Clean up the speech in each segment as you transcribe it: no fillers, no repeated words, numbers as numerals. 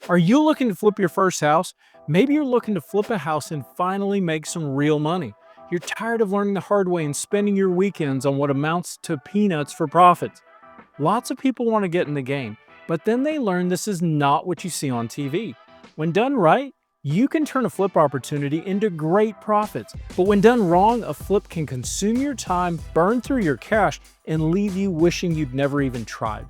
Are you looking to flip your first house? Maybe you're looking to flip a house and finally make some real money. You're tired of learning the hard way and spending your weekends on what amounts to peanuts for profits. Lots of people want to get in the game, but then they learn this is not what you see on TV. When done right, you can turn a flip opportunity into great profits. But when done wrong, a flip can consume your time, burn through your cash, and leave you wishing you'd never even tried.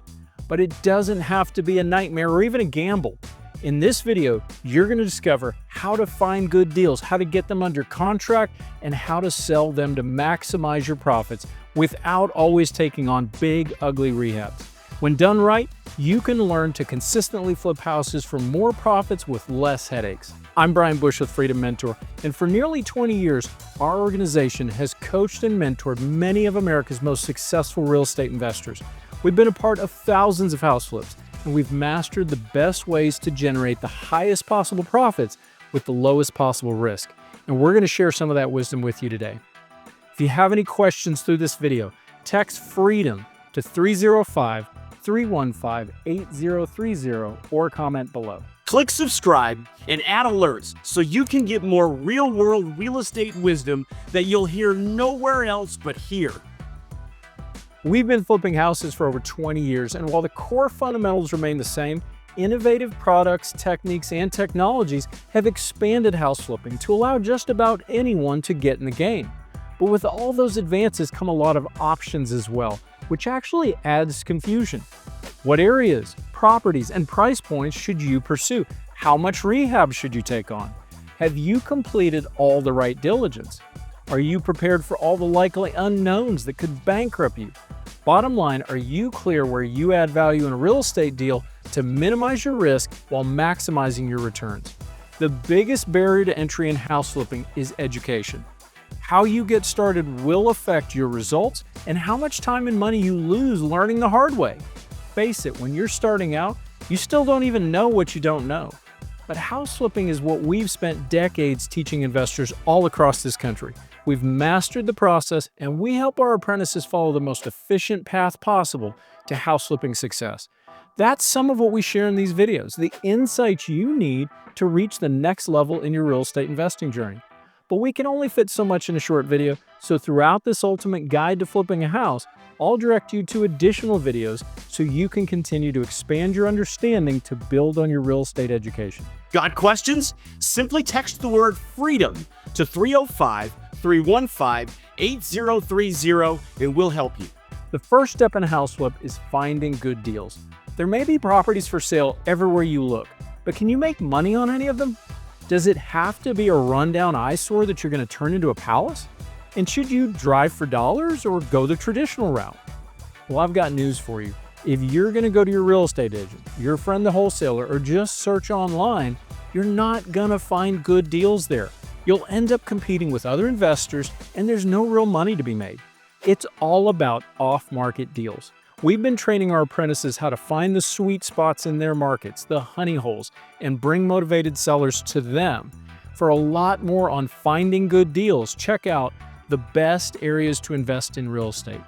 But it doesn't have to be a nightmare or even a gamble. In this video, you're going to discover how to find good deals, how to get them under contract, and how to sell them to maximize your profits without always taking on big, ugly rehabs. When done right, you can learn to consistently flip houses for more profits with less headaches. I'm Brian Bush with Freedom Mentor, and for nearly 20 years, our organization has coached and mentored many of America's most successful real estate investors. We've been a part of thousands of house flips, and we've mastered the best ways to generate the highest possible profits with the lowest possible risk. And we're going to share some of that wisdom with you today. If you have any questions through this video, text FREEDOM to 305-315-8030 or comment below. Click subscribe and add alerts so you can get more real-world real estate wisdom that you'll hear nowhere else but here. We've been flipping houses for over 20 years, and while the core fundamentals remain the same, innovative products, techniques, and technologies have expanded house flipping to allow just about anyone to get in the game. But with all those advances come a lot of options as well, which actually adds confusion. What areas, properties, and price points should you pursue? How much rehab should you take on? Have you completed all the right diligence? Are you prepared for all the likely unknowns that could bankrupt you? Bottom line, are you clear where you add value in a real estate deal to minimize your risk while maximizing your returns? The biggest barrier to entry in house flipping is education. How you get started will affect your results and how much time and money you lose learning the hard way. Face it, when you're starting out, you still don't even know what you don't know. But house flipping is what we've spent decades teaching investors all across this country. We've mastered the process, and we help our apprentices follow the most efficient path possible to house flipping success. That's some of what we share in these videos, the insights you need to reach the next level in your real estate investing journey. But we can only fit so much in a short video, so throughout this ultimate guide to flipping a house, I'll direct you to additional videos so you can continue to expand your understanding to build on your real estate education. Got questions? Simply text the word FREEDOM to 305-315-8030 and we'll help you. The first step in a house flip is finding good deals. There may be properties for sale everywhere you look, but can you make money on any of them? Does it have to be a rundown eyesore that you're going to turn into a palace? And should you drive for dollars or go the traditional route? Well, I've got news for you. If you're going to go to your real estate agent, your friend the wholesaler, or just search online, you're not going to find good deals there. You'll end up competing with other investors, and there's no real money to be made. It's all about off-market deals. We've been training our apprentices how to find the sweet spots in their markets, the honey holes, and bring motivated sellers to them. For a lot more on finding good deals, check out the best areas to invest in real estate.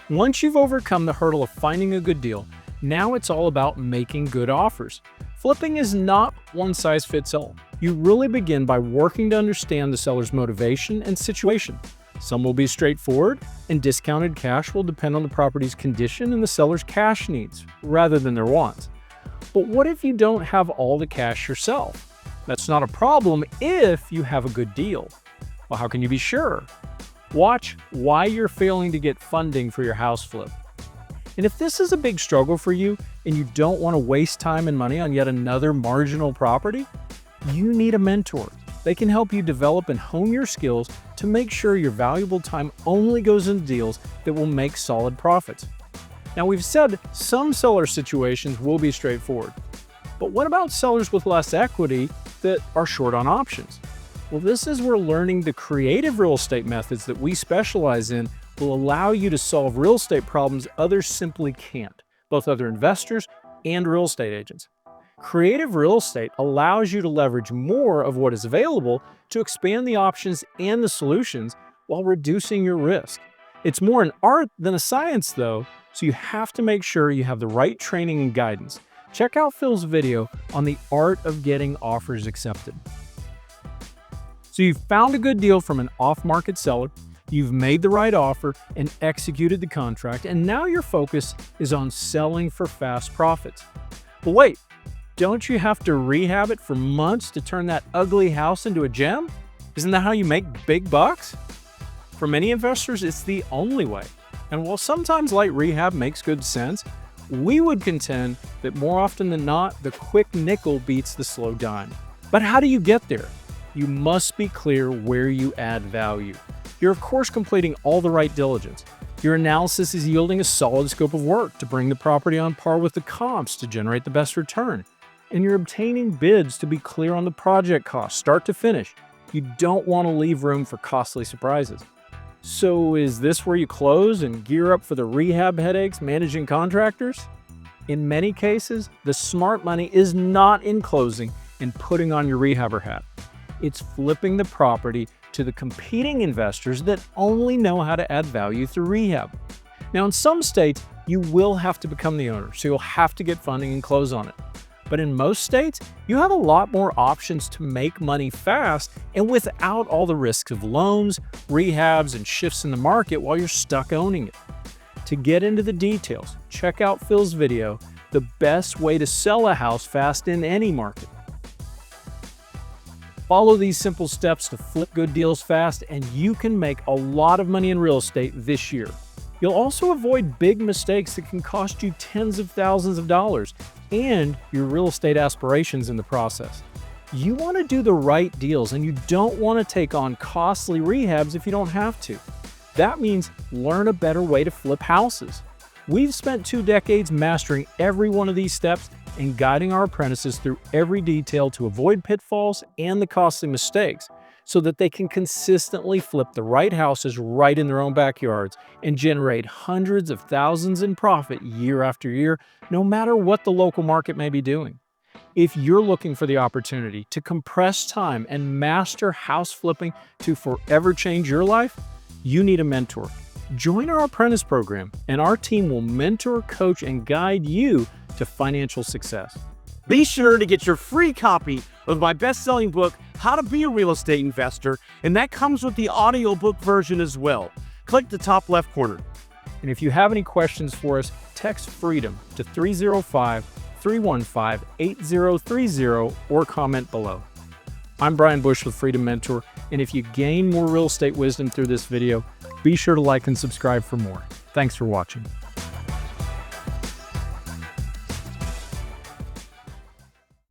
Once you've overcome the hurdle of finding a good deal, now it's all about making good offers. Flipping is not one size fits all. You really begin by working to understand the seller's motivation and situation. Some will be straightforward, and discounted cash will depend on the property's condition and the seller's cash needs, rather than their wants. But what if you don't have all the cash yourself? That's not a problem if you have a good deal. Well, how can you be sure? Watch why you're failing to get funding for your house flip. And if this is a big struggle for you and you don't want to waste time and money on yet another marginal property, you need a mentor. They can help you develop and hone your skills to make sure your valuable time only goes into deals that will make solid profits. Now, we've said some seller situations will be straightforward, but what about sellers with less equity that are short on options? Well, this is where learning the creative real estate methods that we specialize in will allow you to solve real estate problems others simply can't, both other investors and real estate agents. Creative real estate allows you to leverage more of what is available to expand the options and the solutions while reducing your risk. It's more an art than a science, though, so you have to make sure you have the right training and guidance. check out Phil's video on the art of getting offers accepted. So you've found a good deal from an off-market seller, you've made the right offer and executed the contract, and now your focus is on selling for fast profits. But wait, don't you have to rehab it for months to turn that ugly house into a gem? Isn't that how you make big bucks? For many investors, it's the only way. And while sometimes light rehab makes good sense, we would contend that more often than not, the quick nickel beats the slow dime. But how do you get there? You must be clear where you add value. You're of course completing all the right diligence. Your analysis is yielding a solid scope of work to bring the property on par with the comps to generate the best return. And you're obtaining bids to be clear on the project cost, start to finish. You don't want to leave room for costly surprises. So is this where you close and gear up for the rehab headaches managing contractors? In many cases, the smart money is not in closing and putting on your rehabber hat. It's flipping the property to the competing investors that only know how to add value through rehab. Now, in some states, you will have to become the owner, so you'll have to get funding and close on it. But in most states, you have a lot more options to make money fast and without all the risks of loans, rehabs, and shifts in the market while you're stuck owning it. To get into the details, check out Phil's video, The Best Way to Sell a House Fast in Any Market. Follow these simple steps to flip good deals fast, and you can make a lot of money in real estate this year. You'll also avoid big mistakes that can cost you tens of thousands of dollars and your real estate aspirations in the process. You want to do the right deals, and you don't want to take on costly rehabs if you don't have to. That means learn a better way to flip houses. We've spent 2 decades mastering every one of these steps and guiding our apprentices through every detail to avoid pitfalls and the costly mistakes so that they can consistently flip the right houses right in their own backyards and generate hundreds of thousands in profit year after year, no matter what the local market may be doing. If you're looking for the opportunity to compress time and master house flipping to forever change your life, you need a mentor. Join our apprentice program, and our team will mentor, coach, and guide you to financial success. Be sure to get your free copy of my best-selling book, How to Be a Real Estate Investor, and that comes with the audiobook version as well. Click the top left corner. And if you have any questions for us, text FREEDOM to 305-315-8030 or comment below. I'm Brian Bush with Freedom Mentor, and if you gain more real estate wisdom through this video, be sure to like and subscribe for more. Thanks for watching.